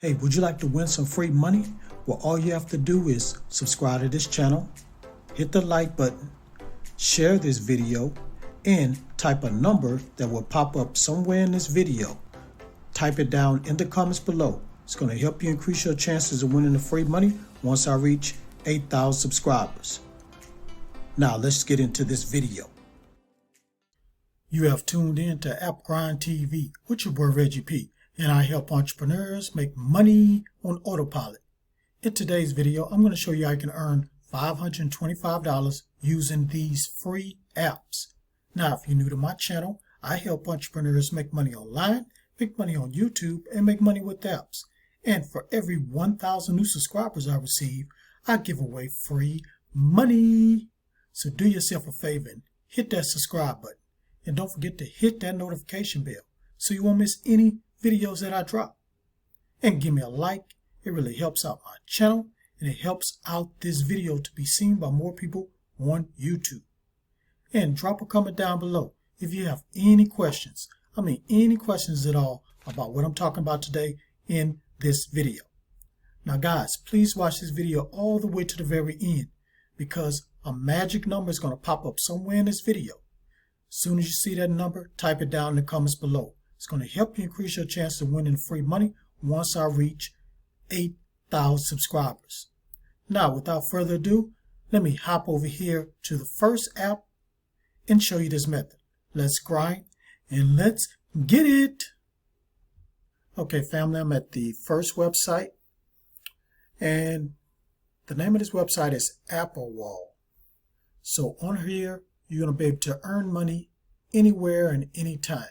Hey, would you like to win some free money? Well, all you have to do is subscribe to this channel, hit the like button, share this video, and type a number that will pop up somewhere in this video. Type it down in the comments below. It's going to help you increase your chances of winning the free money once I reach 8,000 subscribers. Now, let's get into this video. You have tuned in to AppGrind TV with your boy Reggie P, and I help entrepreneurs make money on autopilot. In today's video, I'm going to show you how you can earn $525 using these free apps. Now, if you're new to my channel, I help entrepreneurs make money online, make money on YouTube, and make money with apps. And for every 1,000 new subscribers I receive, I give away free money. So do yourself a favor and hit that subscribe button. And don't forget to hit that notification bell so you won't miss any videos that I drop. And give me a like. It really helps out my channel, and it helps out this video to be seen by more people on YouTube. And drop a comment down below if you have any questions. Any questions at all about what I'm talking about today in this video. Now guys, please watch this video all the way to the very end, because a magic number is going to pop up somewhere in this video. As soon as you see that number, type it down in the comments below. It's going to help you increase your chance of winning free money once I reach 8,000 subscribers. Now, without further ado, let me hop over here to the first app and show you this method. Let's grind and let's get it. Okay, family, I'm at the first website, and the name of this website is Applewall. So on here, you're going to be able to earn money anywhere and anytime.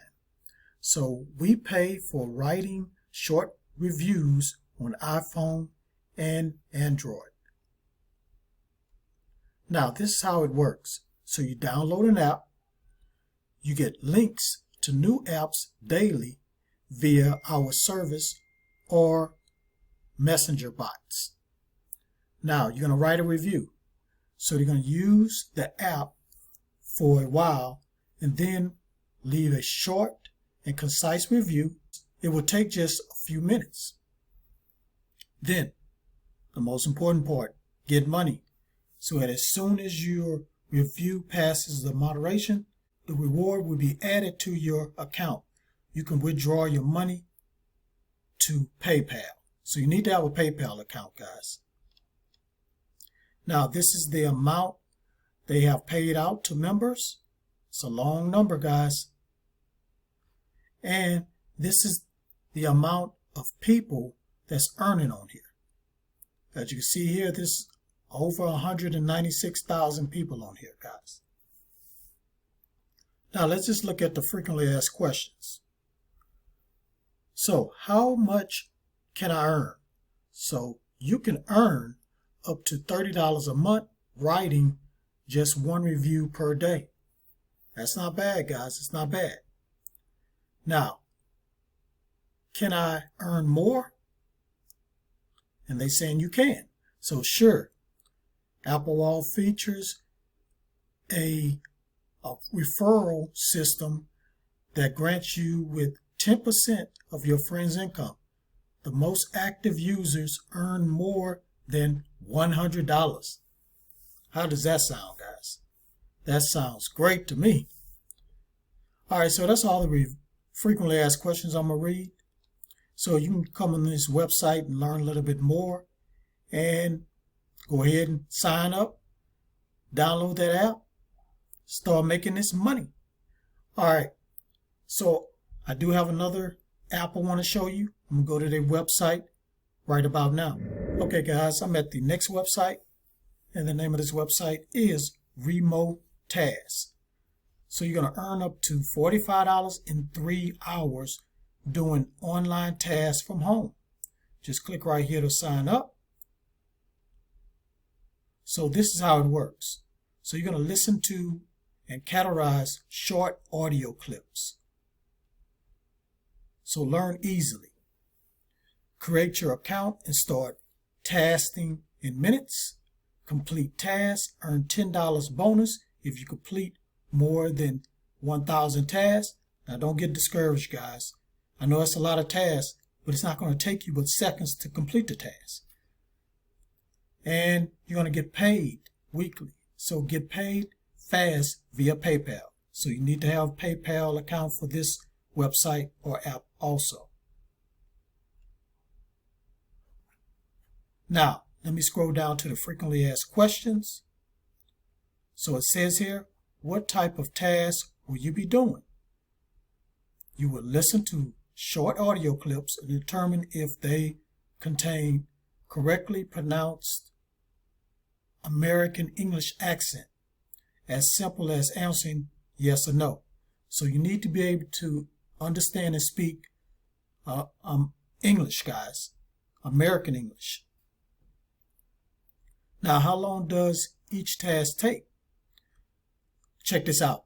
So we pay for writing short reviews on iPhone and Android. Now, this is how it works. So you download an app, you get links to new apps daily via our service or messenger bots. Now, you're going to write a review. So you're going to use the app for a while and then leave a short and concise review. It will take just a few minutes. Then, the most important part, get money. So that as soon as your review passes the moderation, the reward will be added to your account. You can withdraw your money to PayPal. So you need to have a PayPal account, guys. Now, this is the amount they have paid out to members. It's a long number, guys. And this is the amount of people that's earning on here. As you can see here, this is over 196,000 people on here, guys. Now, let's just look at the frequently asked questions. So, how much can I earn? So, you can earn up to $30 a month writing just one review per day. That's not bad, guys. It's not bad. Now, can I earn more? And they're saying you can. So sure, Applewall features a referral system that grants you with 10% of your friend's income. The most active users earn more than $100. How does that sound, guys? That sounds great to me. All right, so that's all the frequently asked questions I'm going to read. So you can come on this website and learn a little bit more, and go ahead and sign up, download that app, start making this money. All right, so I do have another app I want to show you. I'm going to go to their website right about now. Okay, guys, I'm at the next website, and the name of this website is Remote Tasks. So you're going to earn up to $45 in 3 hours doing online tasks from home. Just click right here to sign up. So this is how it works. So you're going to listen to and categorize short audio clips. So learn easily. Create your account and start tasking in minutes. Complete tasks, earn $10 bonus if you complete more than 1,000 tasks. Now don't get discouraged, guys. I know it's a lot of tasks, but it's not going to take you but seconds to complete the task. And you're going to get paid weekly. So get paid fast via PayPal. So you need to have a PayPal account for this website or app also. Now, let me scroll down to the frequently asked questions. So it says here, what type of task will you be doing? You will listen to short audio clips and determine if they contain correctly pronounced American English accent, as simple as answering yes or no. So you need to be able to understand and speak English, guys, American English. Now, how long does each task take? Check this out.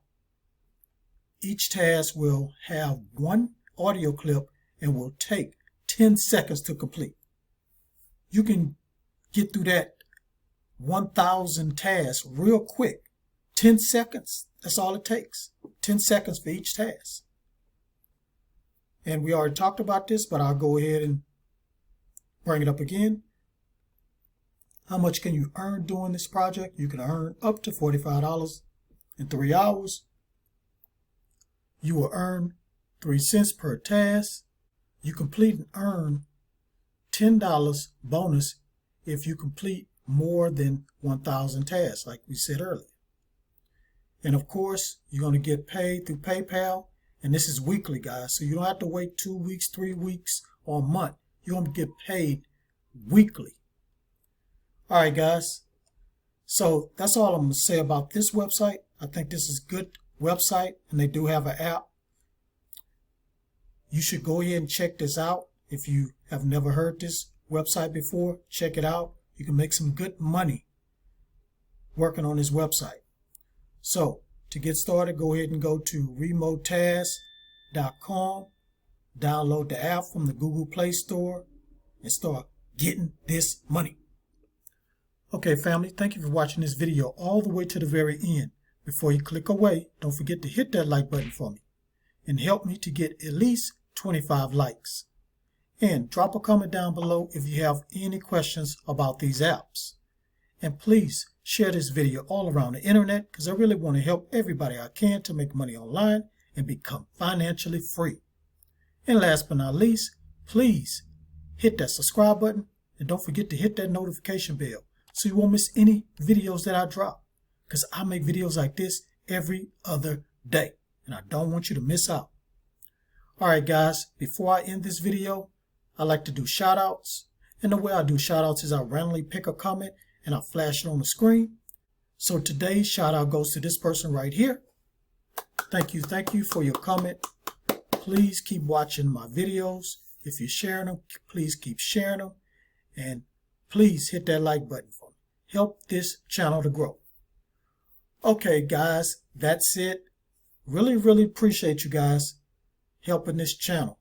Each task will have one audio clip and will take 10 seconds to complete. You can get through that 1,000 tasks real quick. 10 seconds, that's all it takes. 10 seconds for each task. And we already talked about this, but I'll go ahead and bring it up again. How much can you earn doing this project? You can earn up to $45 in 3 hours. You will earn 3 cents per task. You complete and earn $10 bonus if you complete more than 1,000 tasks, like we said earlier. And of course, you're going to get paid through PayPal. And this is weekly, guys. So you don't have to wait 2 weeks, 3 weeks, or a month. You're going to get paid weekly. All right, guys. So that's all I'm going to say about this website. I think this is a good website, and they do have an app. You should go ahead and check this out. If you have never heard this website before, check it out. You can make some good money working on this website. So to get started, go ahead and go to remotask.com, download the app from the Google Play Store, and start getting this money. Okay, family, thank you for watching this video all the way to the very end. Before you click away, don't forget to hit that like button for me and help me to get at least 25 likes. And drop a comment down below if you have any questions about these apps. And please share this video all around the internet, because I really want to help everybody I can to make money online and become financially free. And last but not least, please hit that subscribe button and don't forget to hit that notification bell so you won't miss any videos that I drop, because I make videos like this every other day and I don't want you to miss out. Alright guys, before I end this video, I like to do shout outs. And the way I do shout outs is I randomly pick a comment and I flash it on the screen. So today's shout out goes to this person right here. Thank you for your comment. Please keep watching my videos. If you're sharing them, please keep sharing them. And please hit that like button for me. Help this channel to grow. Okay guys, that's it. Really appreciate you guys helping this channel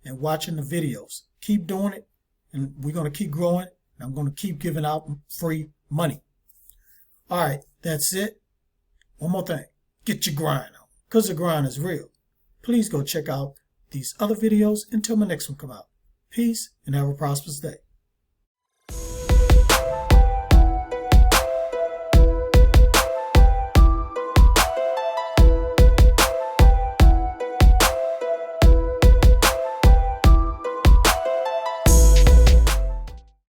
and watching the videos. Keep doing it, and we're going to keep growing, and I'm going to keep giving out free money. All right, that's it. One more thing. Get your grind on, because the grind is real. Please go check out these other videos until my next one come out. Peace, and have a prosperous day.